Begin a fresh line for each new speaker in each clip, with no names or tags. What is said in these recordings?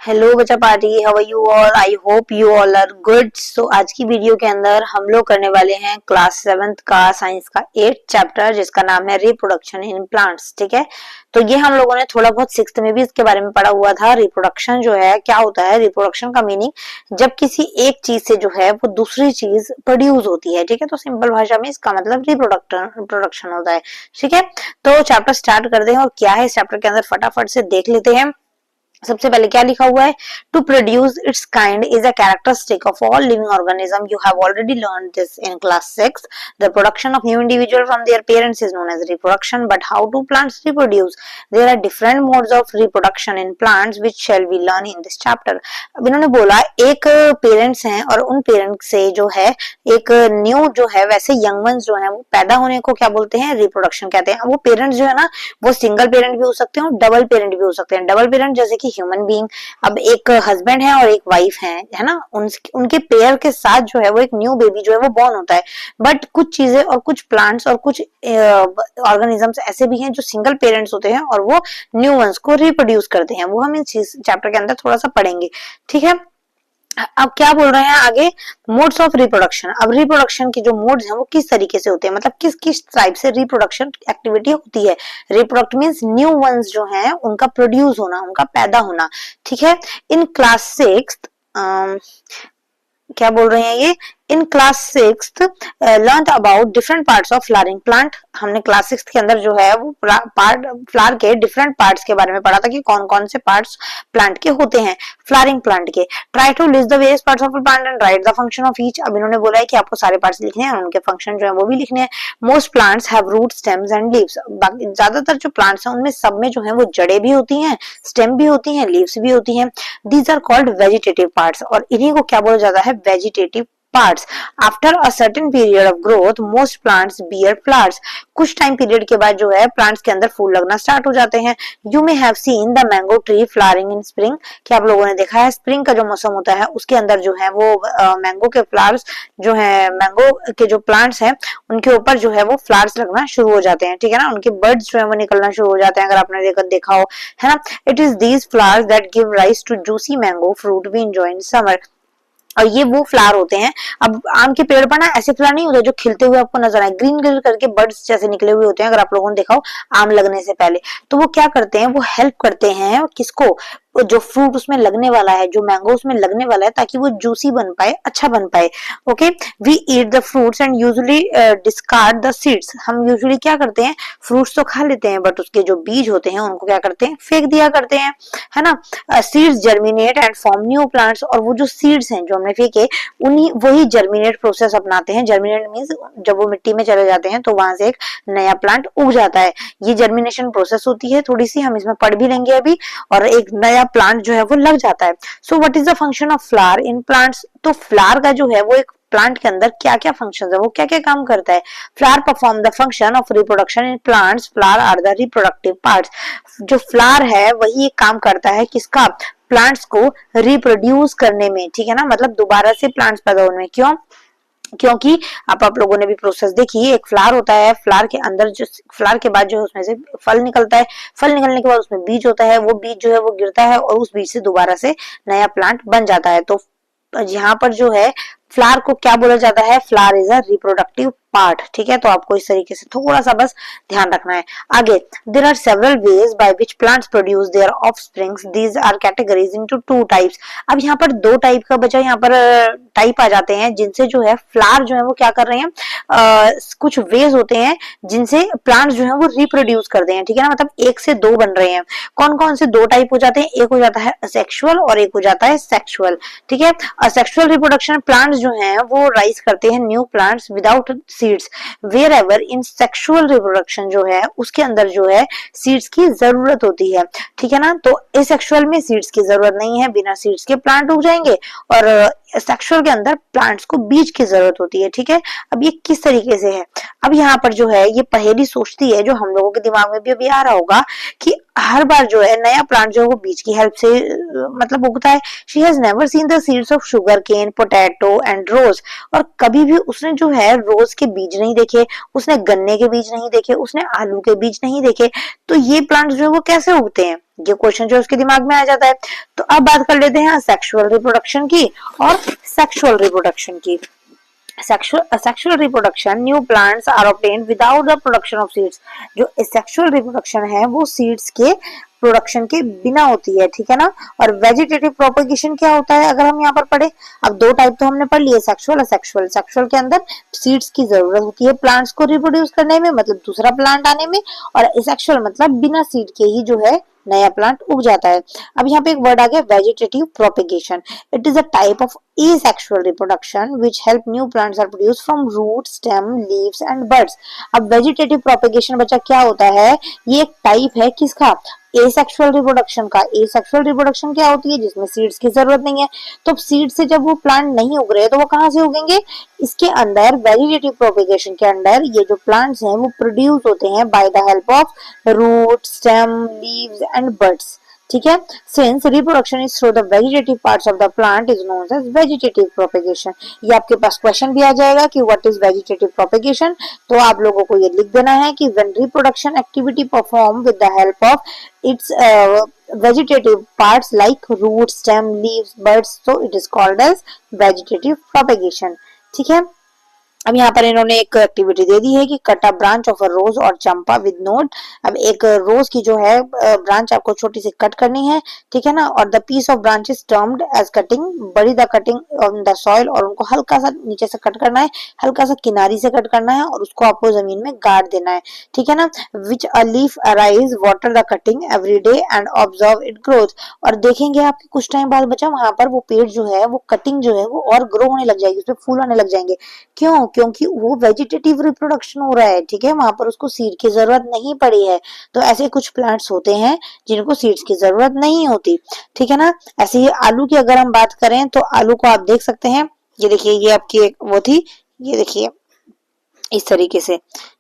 Hello बच्चा party, how are you all? I hope you all are good. So आज की video के अंदर हम लोग करने वाले हैं क्लास 7th का साइंस का 8th चैप्टर जिसका नाम है रिप्रोडक्शन इन प्लांट्स। ठीक है, तो ये हम लोगों ने थोड़ा बहुत 6th में भी इसके बारे में पढ़ा हुआ था। रिप्रोडक्शन जो है क्या होता है? रिप्रोडक्शन का मीनिंग जब किसी एक चीज से जो है वो दूसरी चीज प्रोड्यूस होती है। ठीक है, तो सिंपल भाषा में इसका मतलब रिप्रोडक्शन होता है। ठीक है, तो चैप्टर स्टार्ट करते हैं और क्या है इस चैप्टर के अंदर फटाफट से देख लेते हैं। सबसे पहले क्या लिखा हुआ है? To produce its kind is a characteristic of all living organism. You have already learn this in class 6। The production of new individual from their parents is known as reproduction. But how do plants reproduce? There are different modes of reproduction in plants which shall be learn in this chapter. अब इन्होंने बोला एक parents हैं और उन parents से जो है एक न्यू जो है वैसे यंग वंस जो है वो पैदा होने को क्या बोलते हैं? रिप्रोडक्शन कहते हैं। वो पेरेंट्स जो है ना वो सिंगल पेरेंट भी हो सकते हैं और डबल पेरेंट भी हो सकते हैं। डबल पेरेंट जैसे कि ह्यूमन बीइंग, अब एक हस्बैंड है और एक वाइफ है ना, उनके पेयर के साथ जो है वो एक न्यू बेबी जो है वो बॉर्न होता है। बट कुछ चीजें और कुछ प्लांट्स और कुछ ऑर्गेनिजम्स ऐसे भी हैं जो सिंगल पेरेंट्स होते हैं और वो न्यू वंस को रिप्रोड्यूस करते हैं। वो हम इस चैप्टर के अंदर थोड़ा सा पढ़ेंगे। ठीक है, अब क्या बोल रहे हैं आगे? Modes of reproduction. अब रिप्रोडक्शन के जो मोड्स हैं वो किस तरीके से होते हैं, मतलब किस किस टाइप से रिप्रोडक्शन एक्टिविटी होती है। रिप्रोडक्ट मींस न्यू वंस जो हैं उनका प्रोड्यूस होना, उनका पैदा होना। ठीक है, इन क्लास 6 क्या बोल रहे हैं ये? इन class 6 learn about different parts of flowering plant. हमने क्लास 6 के अंदर जो है वो पार्ट फ्लावर के डिफरेंट पार्ट्स के बारे में पढ़ा था कि कौन कौन से पार्ट्स प्लांट के होते हैं, फ्लावरिंग प्लांट के। Try to list the various parts of a plant and write the function of each. अब इन्होंने बोला है कि आपको सारे पार्ट्स लिखने हैं और उनके फंक्शन जो है वो भी लिखने हैं। Most plants have root, stems and leaves. ज्यादातर जो प्लांट्स हैं उनमें सब में जो है वो जड़ें भी होती हैं, स्टेम भी होती हैं, लीव्स भी होती हैं। These are called vegetative parts और इन्हीं को क्या बोला जाता है? Vegetative parts. After a certain period of growth, most plants bear flowers. कुछ टाइम पीरियड के बाद जो है प्लांट्स के अंदर फूल लगना स्टार्ट हो जाते हैं। You may have seen the mango tree flowering in spring. क्या आप लोगों ने देखा है स्प्रिंग का जो मौसम होता है उसके अंदर जो है वो मैंगो के फ्लावर्स जो है, मैंगो के जो प्लांट्स हैं उनके ऊपर जो है वो फ्लावर्स लगना शुरू हो जाते हैं। ठीक है ना, उनके बर्ड्स जो है वो निकलना शुरू हो जाते हैं, अगर आपने देखा हो, है ना। It is these flowers that give rise to juicy mango fruit we enjoy in summer. और ये वो फ्लावर होते हैं। अब आम के पेड़ पर ना ऐसे फ्लावर नहीं होते जो खिलते हुए आपको नजर आए, ग्रीन ग्रीन करके बर्ड्स जैसे निकले हुए होते हैं, अगर आप लोगों ने देखा हो आम लगने से पहले। तो वो क्या करते हैं? वो हेल्प करते हैं किसको? जो फ्रूट उसमें लगने वाला है, जो मैंगो उसमें लगने वाला है, ताकि वो जूसी बन पाए, अच्छा बन पाए। Okay, we eat the fruits and usually discard the seeds. हम यूजुअली क्या करते हैं? फ्रूट्स तो खा लेते हैं बट उसके जो बीज होते हैं उनको क्या करते हैं? फेंक दिया करते हैं, है ना। Seeds germinate and form new plants. और वो जो सीड्स हैं जो हमने फेंके उन्हीं वही जर्मिनेट प्रोसेस अपनाते हैं। जर्मिनेट मींस जब वो मिट्टी में चले जाते हैं तो वहां से एक नया प्लांट उग जाता है। ये जर्मिनेशन प्रोसेस होती है, थोड़ी सी हम इसमें पढ़ भी लेंगे अभी, और एक नया प्लांट जो है वो लग जाता है। So what is the function of flower in plants? तो फ्लावर का जो है वो एक प्लांट के अंदर क्या क्या फंक्शंस है, वो क्या क्या काम करता है? Flower perform the function of reproduction in plants. Flower are the reproductive parts. जो फ्लावर है वही एक काम करता है किसका? प्लांट्स को रिप्रोड्यूस करने में। ठीक है ना, मतलब दोबारा से प्लांट्स पैदा होने में। क्यों? क्योंकि आप लोगों ने भी प्रोसेस देखी, एक फ्लावर होता है, फ्लावर के अंदर जो फ्लावर के बाद जो है उसमें से फल निकलता है, फल निकलने के बाद उसमें बीज होता है, वो बीज जो है वो गिरता है और उस बीज से दोबारा से नया प्लांट बन जाता है। तो यहाँ पर जो है फ्लावर को क्या बोला जाता है? Flower is a reproductive part. ठीक है, तो आपको इस तरीके से थोड़ा सा बस ध्यान रखना है। आगे, there are several ways by which plants produce their offsprings. These are categories into two types. अब यहाँ पर दो टाइप का बचा, यहाँ पर टाइप आ जाते हैं जिनसे जो है फ्लावर जो है वो क्या कर रहे हैं, कुछ वेज होते हैं जिनसे प्लांट्स जो है वो रिप्रोड्यूस करते हैं। ठीक है ना, मतलब एक से दो बन रहे हैं। कौन कौन से दो टाइप हो जाते हैं? एक हो जाता है असेक्सुअल और एक हो जाता है सेक्सुअल। ठीक है, असेक्सुअल रिप्रोडक्शन, प्लांट्स जो हैं वो राइज करते हैं new plants without seeds. Wherever in sexual reproduction जो है उसके अंदर जो है सीड्स की जरूरत होती है। ठीक है ना, तो एसेक्सुअल में सीड्स की जरूरत नहीं है, बिना सीड्स के प्लांट उग जाएंगे, और सेक्सुअल के अंदर प्लांट्स को बीज की जरूरत होती है। ठीक है, अब ये किस तरीके से है? अब यहाँ पर जो है ये पहेली सोचती है, जो हम लोगों के दिमाग में भी अभी आ रहा होगा कि हर बार जो है नया प्लांट जो है वो बीज की हेल्प से मतलब उगता है। She has never seen the seeds of sugar cane, potato and rose. और कभी भी उसने जो है रोज के बीज नहीं देखे, उसने गन्ने के बीज नहीं देखे, उसने आलू के बीज नहीं देखे, तो ये प्लांट जो है वो कैसे उगते हैं, ये क्वेश्चन जो उसके दिमाग में आ जाता है। तो अब बात कर लेते हैं सेक्सुअल रिप्रोडक्शन की और सेक्सुअल रिप्रोडक्शन की। Sexual reproduction, new plants are obtained without the production of seeds। जो सेक्सुअल रिप्रोडक्शन है वो सीड्स के प्रोडक्शन के बिना होती है, ठीक है ना। और वेजिटेटिव प्रोपेगेशन क्या होता है अगर हम यहाँ पर पढ़े, अब दो टाइप तो हमने पढ़ लिए, सेक्सुअल और सेक्सुअल। सेक्सुअल के अंदर सीड्स की जरूरत होती है प्लांट्स को रिप्रोड्यूस करने में, मतलब दूसरा प्लांट आने में, और सेक्सुअल मतलब बिना सीड के ही जो है नया प्लांट उग जाता है। अब यहाँ पे एक वर्ड आ गया vegetative propagation. It is a type of asexual reproduction which help new plants are produced from roots, stem, leaves and buds। अब वेजिटेटिव प्रोपेगेशन बच्चा क्या होता है, ये एक टाइप है किसका, एसेक्सुअल रिप्रोडक्शन का। एसेक्सुअल रिप्रोडक्शन क्या होती है, जिसमें सीड्स की जरूरत नहीं है। तो सीड से जब वो प्लांट नहीं उग रहे तो वो कहाँ से उगेंगे, इसके अंदर वेजिटेटिव प्रोपेगेशन के अंदर ये जो प्लांट्स हैं वो प्रोड्यूस होते हैं by the help of root, stem, leaves and buds, ठीक है। Since reproduction is through the vegetative parts of the plant is known as vegetative propagation. ये आपके पास क्वेश्चन भी आ जाएगा कि व्हाट इज वेजिटेटिव प्रोपेगेशन, तो आप लोगों को ये लिख देना है कि when reproduction activity perform with the help of its vegetative parts like root, stem, leaves, buds, so it is called as vegetative propagation, ठीक है। अब यहाँ पर इन्होंने एक एक्टिविटी दे दी है कि cut a branch of a rose और चंपा विद नोड। अब एक रोज की जो है ब्रांच आपको छोटी सी कट करनी है, ठीक है ना। और the piece of branch is termed as cutting, bury the cutting on the soil, और उनको हल्का सा नीचे से कट करना है, हल्का सा किनारी से कट करना है और उसको आपको जमीन में गाड़ देना है, ठीक है ना। Which a leaf arise, water the cutting every day and observe it growth. और देखेंगे आपके कुछ टाइम बाद बच्चा वहां पर वो पेड़ जो है वो कटिंग जो है वो और ग्रो होने लग जाएगी, उसमें फूल आने लग जाएंगे। क्यों, क्योंकि वो वेजिटेटिव रिप्रोडक्शन हो रहा है, ठीक है, वहां पर उसको सीड की जरूरत नहीं पड़ी है। तो ऐसे कुछ प्लांट्स होते हैं जिनको सीड्स की जरूरत नहीं होती, ठीक है ना। ऐसे ही आलू की अगर हम बात करें तो आलू को आप देख सकते हैं, ये देखिए ये आपकी एक वो थी, ये देखिए इस तरीके से,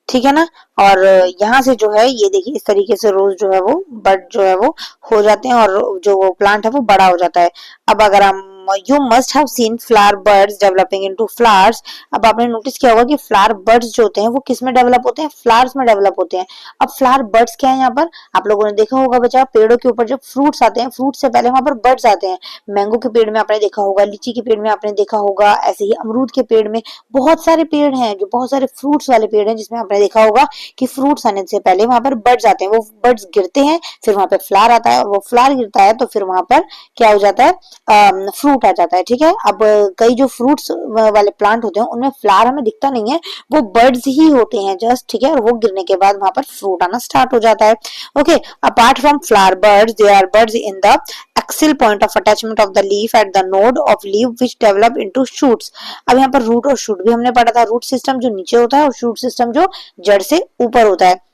ठीक है ना। और यहाँ से जो है ये देखिए इस तरीके से रोज जो है वो बड जो है वो हो जाते हैं और जो वो प्लांट है वो बड़ा हो जाता है। अब अगर हम you must have seen flower buds developing into flowers। अब आपने नोटिस किया होगा कि फ्लावर बर्ड्स जो होते हैं वो किस में डेवलप होते हैं, फ्लावर्स में डेवलप होते हैं। अब फ्लावर बर्ड्स क्या है, यहाँ पर आप लोगों ने देखा होगा बच्चा, पेड़ों के ऊपर जब फ्रूट्स आते हैं, फ्रूट से पहले वहां पर बर्ड्स आते हैं। मैंगो के पेड़ में आपने देखा होगा, लीची के पेड़ में आपने देखा होगा, ऐसे ही अमरूद के पेड़ में, बहुत सारे पेड़ हैं जो बहुत सारे फ्रूट्स वाले पेड़ हैं जिसमें आपने देखा होगा कि फ्रूट्स आने से पहले वहां पर बर्ड्स आते हैं, वो बर्ड्स गिरते हैं, फिर वहां पर फ्लावर आता है और वो फ्लावर गिरता है तो फिर वहां पर क्या हो जाता है, फ्रूट आ जाता है, ठीक है। अब कई जो फ्रूट्स वाले प्लांट होते हैं उनमें फ्लावर हमें दिखता नहीं है, वो बर्ड्स ही होते हैं जस्ट, ठीक है, और वो गिरने के बाद वहां पर फ्रूट आना स्टार्ट हो जाता है। Okay, apart from flower buds there are buds in the axil point of attachment of the leaf at the node of leaf which develop into shoots. अब यहाँ पर रूट और शूट भी हमने पढ़ा था, रूट सिस्टम जो नीचे होता है और शूट सिस्टम जो जड़ से ऊपर होता है।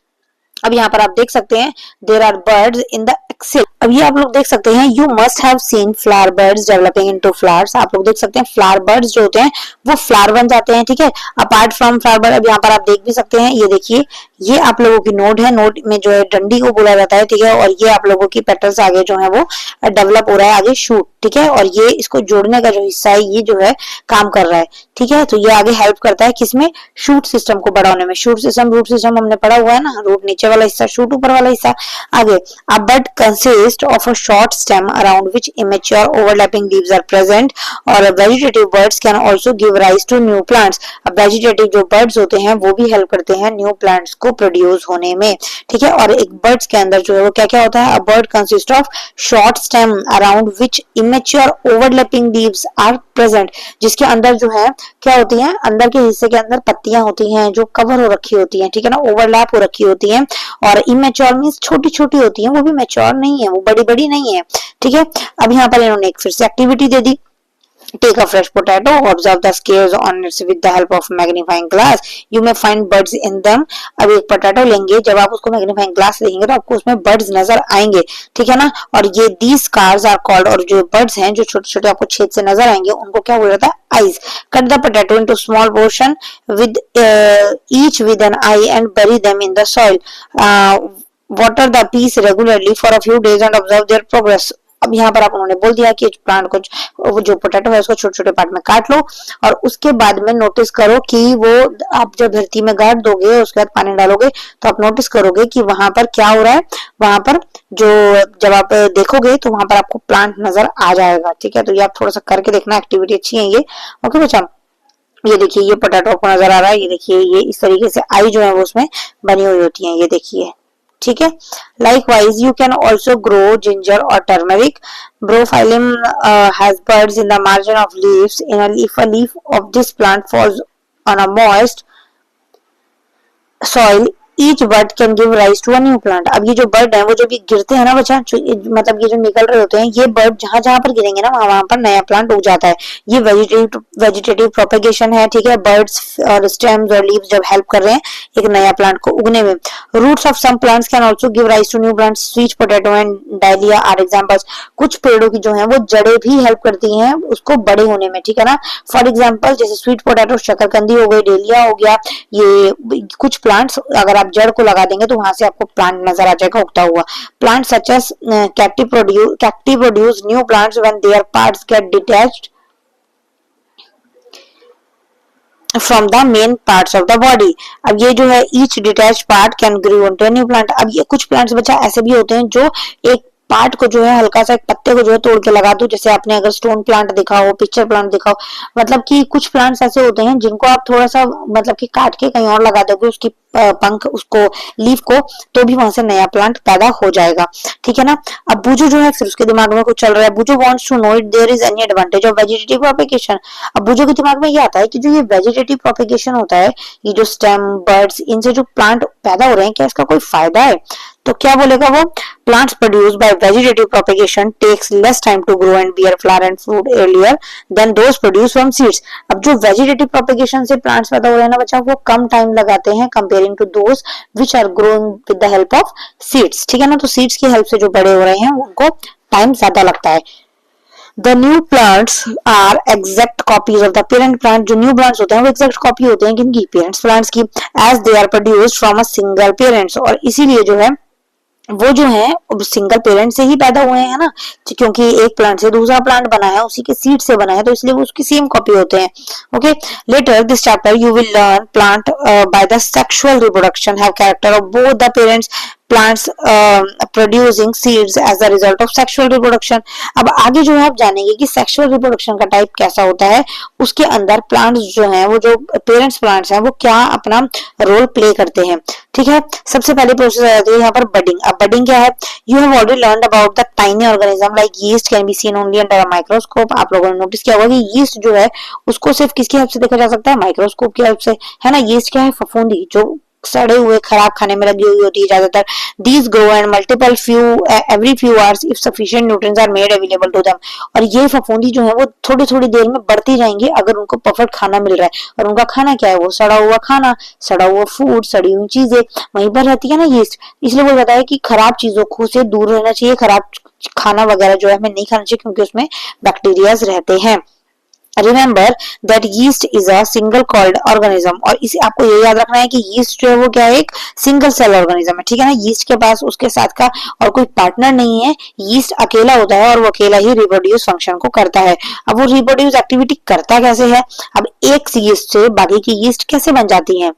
अब यहाँ पर आप देख सकते हैं there are buds in the axil. अब ये आप लोग देख सकते हैं, you must have seen flower buds developing into flowers. आप लोग देख सकते हैं फ्लावर बर्ड्स जो होते हैं वो फ्लावर बन जाते हैं, ठीक है। अपार्ट फ्रॉम फ्लावर बर्ड, अब यहाँ पर आप देख भी सकते हैं, ये देखिए ये आप लोगों की नोड है, नोड में जो है डंडी को बोला जाता है, ठीक है। और ये आप लोगों की पेटल्स आगे जो है वो डेवलप हो रहा है आगे शूट, ठीक है। और ये इसको जोड़ने का जो हिस्सा है ये जो है काम कर रहा है, ठीक है। तो ये आगे हेल्प करता है किसमें, शूट सिस्टम को बढ़ाने में। शूट सिस्टम, रूट सिस्टम हमने पढ़ा हुआ है ना, रूट नीचे वाला हिस्सा, शूट ऊपर वाला हिस्सा। आगे a bud consist of a short stem around which immature overlapping leaves are present और vegetative buds can also give rise to new plants. अब वेजिटेटिव जो बर्ड्स होते हैं वो भी हेल्प करते हैं न्यू प्लांट्स को प्रोड्यूस होने में, ठीक है। और एक बर्ड्स के अंदर जो है वो क्या क्या होता है, a bud consist of short stem around which immature overlapping leaves are present, जिसके अंदर जो है क्या होती है, अंदर के हिस्से के अंदर पत्तियां होती हैं जो कवर हो रखी होती हैं, ठीक है ना, ओवरलैप हो रखी होती हैं। और इमेच्योर मींस छोटी छोटी होती हैं, वो भी मैच्योर नहीं है, वो बड़ी बड़ी नहीं है, ठीक है। अब यहाँ पर इन्होंने एक फिर से activity they the, take a fresh potato, observe the scales on it with the help of magnifying glass, you may find birds in them। अब एक पोटैटो लेंगे, जब आप उसको मैग्नीफाइंग ग्लास लेंगे तो आपको उसमें बर्ड्स नजर आएंगे, ठीक है ना। और ये these scars are called, और जो बर्ड्स हैं जो छोटे छोटे आपको छेद से नजर आएंगे उनको क्या बोला जाता है, eyes। cut the potato into small portion with each with an eye and bury them in the soil। Water the piece regularly for a few days and observe their progress। अब यहाँ पर आप उन्होंने बोल दिया कि प्लांट को जो पोटैटो है उसको छोटे छोटे पार्ट में काट लो और उसके बाद में नोटिस करो कि वो आप जब धरती में गाड़ दोगे उसके बाद पानी डालोगे तो आप नोटिस करोगे कि वहां पर क्या हो रहा है, वहां पर जो जब आप देखोगे तो वहां पर आपको प्लांट नजर आ जाएगा। ठीक है, तो ये आप थोड़ा सा करके देखना, एक्टिविटी अच्छी है ये। ओके बच्चा, ये देखिए ये पोटैटो आपको नजर आ रहा है, ये देखिए ये इस तरीके से आई जो है वो उसमें बनी हुई होती है, ये देखिए। ठीक है, likewise you can also grow ginger or turmeric. Brophyllum has buds in the margin of leaves. If a leaf of this plant falls on a moist soil, each bud can give rise to a new plant. अब ये जो bird है वो जब ये गिरते हैं ना बच्चा, मतलब ये जो निकल रहे होते हैं, ये बर्ड जहां जहां पर गिरेंगे ना वहां पर नया प्लांट उग जाता है। ये वेजिटेटिव प्रोपेगेशन है। ठीक है, बर्ड्स और स्टेम्स और लीव्स जब हेल्प कर रहे हैं एक नया प्लांट को उगने में। Roots of some plants can also give rise to new plants. Sweet potato and dahlia are examples. कुछ पेड़ों की जो है वो जड़ें भी हेल्प करती हैं उसको बड़े होने में। ठीक है ना, फॉर एग्जाम्पल जैसे स्वीट पोटैटो, शकरकंदी हो गई, डेलिया हो गया, ये कुछ प्लांट्स अगर आप जड़ को लगा देंगे तो वहां से आपको प्लांट नजर आ जाएगा उगता हुआ। Plant such as cacti produce new plants when their parts get detached from the main parts of the body. अब ये जो है each detached part can grow into a new plant. अब ये कुछ प्लांट्स बच्चा ऐसे भी होते हैं जो एक पार्ट को जो है हल्का सा एक पत्ते को जो है तोड़ के लगा दो, जैसे आपने अगर स्टोन प्लांट देखा हो, पिक्चर प्लांट देखा हो, मतलब कि कुछ प्लांट्स ऐसे होते हैं जिनको आप थोड़ा सा मतलब कि काट के कहीं और लगा दोगे उसकी पंख उसको लीफ को, तो भी वहां से नया प्लांट पैदा हो जाएगा। ठीक है ना, अब बूजो जो है फिर उसके दिमाग में कुछ चल रहा है। Boojho wants to know if there is any advantage of vegetative propagation. अब बूजो के दिमाग में ये आता है कि जो ये वेजिटेटिव प्रोपेगेशन होता है, ये जो स्टेम बर्ड्स इनसे जो प्लांट पैदा हो रहे हैं, क्या इसका कोई फायदा है? तो क्या बोलेगा वो, plants produced by vegetative propagation takes less time to grow and bear flower and fruit earlier than those produced from seeds. अब जो vegetative propagation से plants पैदा हो रहे हैं ना बच्चा, वो कम टाइम लगाते हैं comparing to those which are grown with the help of seeds. ठीक है ना, तो seeds की हेल्प से जो बड़े हो रहे हैं उनको टाइम ज्यादा लगता है। The new plants are exact copies of the parent plant. जो new plants होते हैं वो exact copy होते हैं किनकी, parents plants की, as they are produced from a single parents. और इसीलिए जो है वो जो है सिंगल पेरेंट से ही पैदा हुए हैं ना, क्योंकि एक प्लांट से दूसरा प्लांट बना है, उसी के सीड से बना है, तो इसलिए वो उसकी सेम कॉपी होते हैं। Okay, later this chapter you will learn plant by the sexual reproduction have character of both the parents, plants producing seeds as a result of sexual reproduction. अब आगे जो है आप जानेंगे कि सेक्सुअल रिप्रोडक्शन का टाइप कैसा होता है, उसके अंदर प्लांट्स जो हैं वो जो पेरेंट्स प्लांट्स हैं वो क्या अपना रोल प्ले करते हैं। ठीक है, सबसे पहले प्रोसेस आ जाती है यहाँ पर बडिंग। अब बडिंग क्या है, you have already learned about the tiny organism like yeast can be seen only under a microscope. आप लोगों ने नोटिस किया होगा कि यीस्ट जो है उसको सिर्फ किसकी हेल्प से देखा जा सकता है, माइक्रोस्कोप की हेल्प से, है ना। यीस्ट क्या है, फफूंदी जो सड़े हुए खराब खाने में लगी हुई होती है ज्यादातर। These grow and multiple every few hours if sufficient nutrients are made available to them. और ये फफूंदी जो है वो थोड़ी थोड़ी देर में बढ़ती जाएंगी अगर उनको परफेक्ट खाना मिल रहा है। और उनका खाना क्या है, वो सड़ा हुआ खाना, सड़ा हुआ फूड, सड़ी हुई चीजें वहीं पर रहती है ना यीस्ट। इसलिए वो कहता है कि खराब चीजों से दूर रहना चाहिए, खराब खाना वगैरह जो है हमें नहीं खाना चाहिए क्योंकि उसमें बैक्टीरियाज रहते हैं। Remember that yeast is a single celled organism. और इसे आपको ये याद रखना है कि yeast जो है वो क्या है, एक सिंगल सेल ऑर्गेनिज्म है। ठीक है ना, yeast के पास उसके साथ का और कोई पार्टनर नहीं है, yeast अकेला होता है और वो अकेला ही रिप्रोड्यूस फंक्शन को करता है। अब वो रिप्रोड्यूस एक्टिविटी करता कैसे है, अब एक yeast से बाकी की yeast कैसे बन जाती है,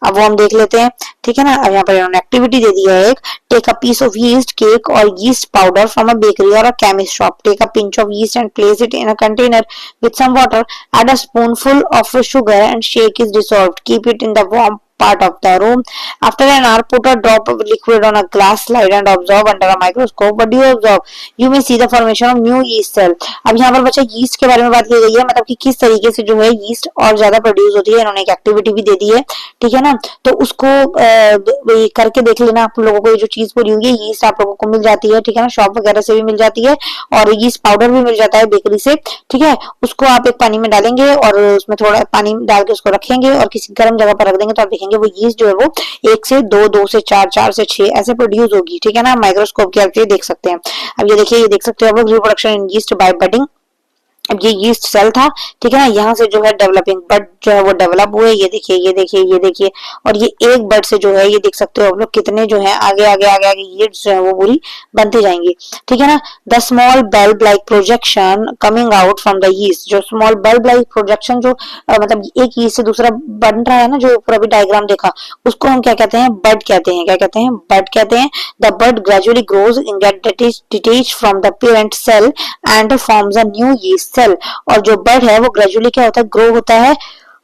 अब वो हम देख लेते हैं। ठीक है ना, अब यहाँ पर इन्होंने एक्टिविटी दे दी है एक, take a piece of yeast cake or yeast powder from a bakery or a chemist shop. Take a pinch of yeast and place it in a container with some water. Add a spoonful of sugar and shake is dissolved. Keep it in the warm part of the room. After an hour, put a drop of liquid on a glass slide and observe under a microscope. What do you observe? You may see the formation of new yeast cell. अब यहाँ पर बच्चा yeast के बारे में बात की गई है, मतलब कि किस तरीके से जो है yeast और ज्यादा प्रोड्यूस होती है। इन्होंने एक एक्टिविटी भी दे दी है। ठीक है ना, तो उसको करके देख लेना आप लोगों को। ये जो चीज पूरी हुई है, yeast आप लोगों को मिल जाती है। ठीक है ना, शॉप वगैरह से भी मिल जाती है और yeast पाउडर भी मिल जाता है बेकरी से। ठीक है, उसको आप एक पानी में डालेंगे और उसमें थोड़ा पानी डाल के उसको रखेंगे और किसी गर्म जगह पर रख देंगे तो आप देखेंगे वो यीस्ट जो है वो 1 से 2, 2 से 4, 4 से 6 ऐसे प्रोड्यूस होगी। ठीक है ना, माइक्रोस्कोप की हेल्प से देख सकते हैं। अब ये देखिए, ये देख सकते हो आप reproduction in yeast by budding. अब ये यीस्ट सेल था, ठीक है ना, यहाँ से जो है डेवलपिंग बड जो है वो डेवलप हुए, ये देखिए ये देखिए ये देखिए, और ये एक बड से जो है ये देख सकते हो आप लोग कितने जो है आगे आगे आगे आगे यीस्ट जो है वो पूरी बनती जाएंगी, ठीक है ना। The small bulb like projection coming out from the yeast, जो स्मॉल बल्ब लाइक प्रोजेक्शन जो मतलब एक यीस्ट से दूसरा बन रहा है ना, जो ऊपर अभी डायग्राम देखा, उसको हम क्या कहते हैं, बड कहते हैं, क्या कहते हैं, बड कहते हैं। The bud gradually grows in get detach from the parent cell and forms a new yeast cell, और जो बड है वो ग्रेजुअली क्या होता है, ग्रो होता है,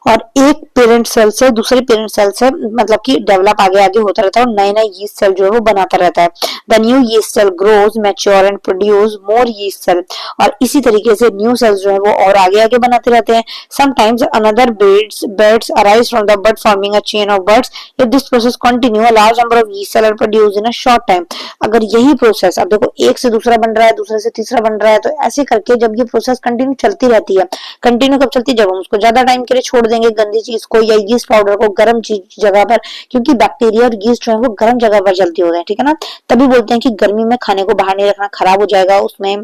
और एक पेरेंट सेल से दूसरे पेरेंट सेल से मतलब कि डेवलप आगे आगे होता रहता है, और नए नए यीस्ट सेल जो है वो बनाता रहता है। The new yeast cell grows mature and produce more yeast cell, और इसी तरीके से न्यू सेल्स जो है वो और आगे आगे बनाते रहते हैं। Sometimes another birds arise from the bud forming a chain of buds. If this process continue, a large number of yeast cells are produced in a short time. अगर यही प्रोसेस, अब देखो एक से दूसरा बन रहा है, दूसरे से तीसरा बन रहा है, तो ऐसे करके जब ये प्रोसेस कंटिन्यू चलती रहती है, कंटिन्यू कब चलती है, जब हम उसको ज्यादा टाइम के लिए छोड़ देंगे गंदी चीज को या यीस्ट पाउडर को गर्म जगह पर, क्योंकि बैक्टीरिया और यीस्ट जो है वो गर्म जगह पर जल्दी होते हैं, ठीक है ना, तभी बोलते हैं कि गर्मी में खाने को बाहर नहीं रखना, खराब हो जाएगा, उसमें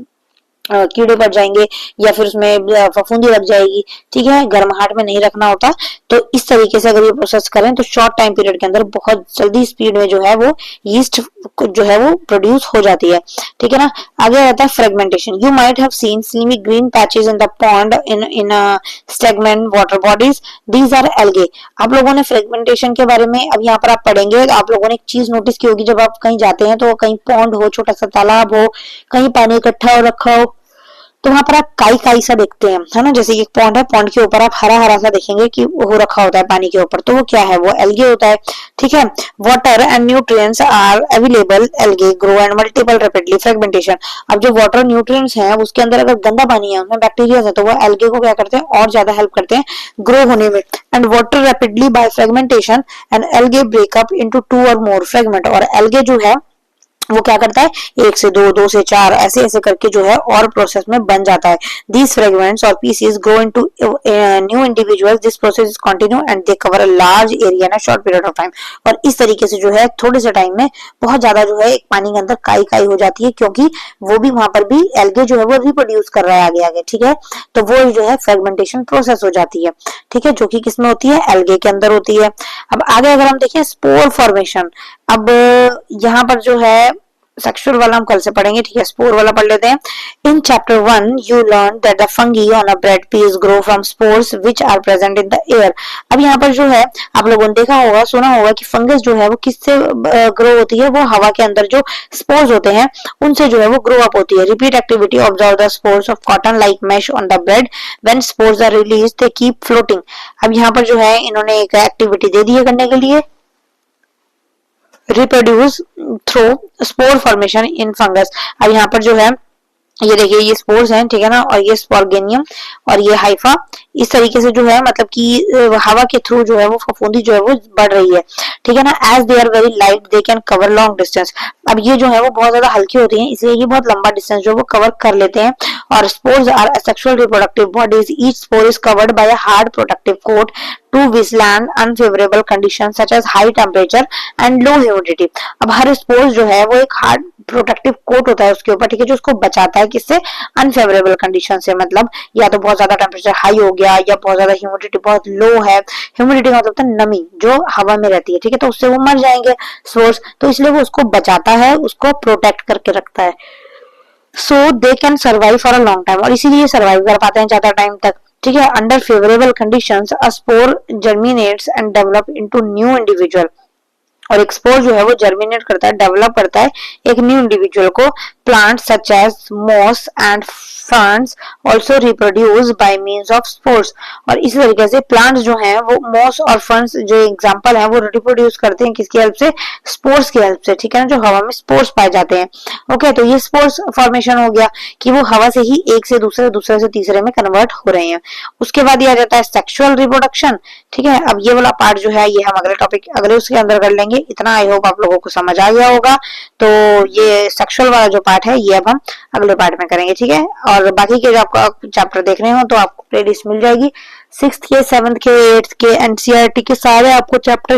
कीड़े पड़ जाएंगे या फिर उसमें फफूंदी लग जाएगी, ठीक है, गर्माहट में नहीं रखना होता। तो इस तरीके से अगर ये प्रोसेस करें तो शॉर्ट टाइम पीरियड के अंदर बहुत जल्दी स्पीड में जो है वो यीस्ट जो है वो प्रोड्यूस हो जाती है, ठीक है ना। आगे आता है fragmentation. You might have seen slimy green patches in the pond in stagnant water bodies, these are algae. आप लोगों ने फ्रेगमेंटेशन के बारे में अब यहाँ पर आप पढ़ेंगे, तो आप लोगों ने एक चीज नोटिस की होगी, जब आप कहीं जाते हैं तो कहीं पॉन्ड हो, छोटा सा तालाब हो, कहीं पानी इकट्ठा हो रखा हो, तो वहां पर आप काई काई सा देखते हैं, है ना, जैसे एक पॉन्ड है, पॉन्ड के ऊपर आप हरा हरा सा देखेंगे कि हो रखा होता है पानी के ऊपर, तो वो क्या है, वो एल्गे होता है, ठीक है। Water and nutrients are available, algae grow and multiple rapidly, fragmentation. अब जो वाटर न्यूट्रिएंट्स हैं उसके अंदर अगर गंदा पानी है, उसमें बैक्टीरिया है, तो वो एल्गे को क्या करते हैं, और ज्यादा हेल्प करते हैं ग्रो होने में। And water rapidly by fragmentation and algae breakup into 2 और मोर फ्रेगमेंट, और एल्गे जो है वो क्या करता है, 1 से 2, 2 से 4 ऐसे ऐसे करके जो है और प्रोसेस में बन जाता है। These fragments or pieces grow into new individuals. This process is continue and they cover a large area in a short period of time. और इस तरीके से जो है थोड़े से टाइम में बहुत ज्यादा जो है एक पानी के अंदर काई काई हो जाती है, क्योंकि वो भी वहां पर भी एल्गे जो है वो रिप्रोड्यूस कर रहा है आगे आगे, ठीक है। तो वो जो है फ्रेगमेंटेशन प्रोसेस हो जाती है, ठीक है, जो कि किसमें होती है, एल्गे के अंदर होती है। अब आगे अगर हम देखें स्पोर फॉर्मेशन, अब यहाँ पर जो है सेक्सुअल वाला हम कल से पढ़ेंगे, ठीक है, स्पोर वाला पढ़ लेते हैं। In chapter 1 you learn that the fungi on a bread piece grow from spores which are present in the air. अब यहाँ पर जो है आप लोगों ने देखा होगा, सुना होगा कि फंगस जो है वो किससे ग्रो होती है, वो हवा के अंदर जो स्पोर्स होते हैं उनसे जो है वो ग्रो अप होती है। Repeat activity, observe the spores of cotton like mass on the bread, when spores are release they keep floating. अब यहाँ पर जो है इन्होंने एक एक्टिविटी दे दी है करने के लिए, reproduce through spore formation in fungus. अब यहाँ पर जो है ये देखिए ये स्पोर्स हैं, ठीक है ना, और ये स्पोर्गेनियम और ये हाइफा, इस तरीके से जो है मतलब कि हवा के थ्रू जो है वो फफूंदी जो है वो बढ़ रही है, ठीक है ना। As they are very light they can cover long distance. अब ये जो है वो बहुत ज्यादा हल्की होती हैं, इसलिए ये बहुत लंबा डिस्टेंस जो वो कवर कर लेते हैं। और spores are asexual reproductive bodies, each spore is covered by a hard protective coat to withstand unfavorable conditions such as high temperature and low humidity। अब हर स्पोर्स जो है वो एक हार्ड प्रोटेक्टिव कोट होता है उसके ऊपर, ठीक है, जो उसको बचाता है किससे, अनफेवरेबल कंडीशन से, मतलब या तो बहुत ज्यादा टेम्परेचर हाई हो गया या बहुत ज्यादा ह्यूमिडिटी बहुत लो है। ह्यूमिडिटी का मतलब नमी जो हवा में रहती है, ठीक है, तो उससे वो मर जाएंगे स्पोर्स, तो इसलिए वो उसको बचाता है, उसको प्रोटेक्ट करके रखता है। So they can survive for a long time, और इसीलिए सर्वाइव कर पाते हैं ज्यादा टाइम तक, ठीक है। Under favourable conditions a spore germinates and develop into new individual, और एक स्पोर जो है वो जर्मिनेट करता है, डेवलप करता है एक न्यू इंडिविजुअल को। Plant such as moss and ferns also reproduce by means of spores, और इसी तरीके से प्लांट्स जो हैं वो मॉस और फर्न्स जो एग्जांपल है वो रिप्रोड्यूस करते हैं किसकी हेल्प से, स्पोर्स की हेल्प से, ठीक है ना, जो हवा में स्पोर्स पाए जाते हैं। ओके, तो ये स्पोर्स फॉर्मेशन हो गया कि वो हवा से ही एक से दूसरे, दूसरे से तीसरे में कन्वर्ट हो रहे हैं। उसके बाद ये आ जाता है सेक्सुअल रिप्रोडक्शन, ठीक है। अब ये वाला पार्ट जो है ये हम अगले टॉपिक अगले उसके अंदर कर लेंगे। इतना आई होप आप लोगों को समझ आ गया होगा। तो ये सेक्सुअल वाला जो पार्ट है ये अब हम अगले पार्ट में करेंगे, ठीक है। और बाकी के जो आपको चैप्टर देखने हो तो आपको प्लेलिस्ट मिल जाएगी, 6th के 7th के 8th के एनसीईआरटी के सारे आपको चैप्टर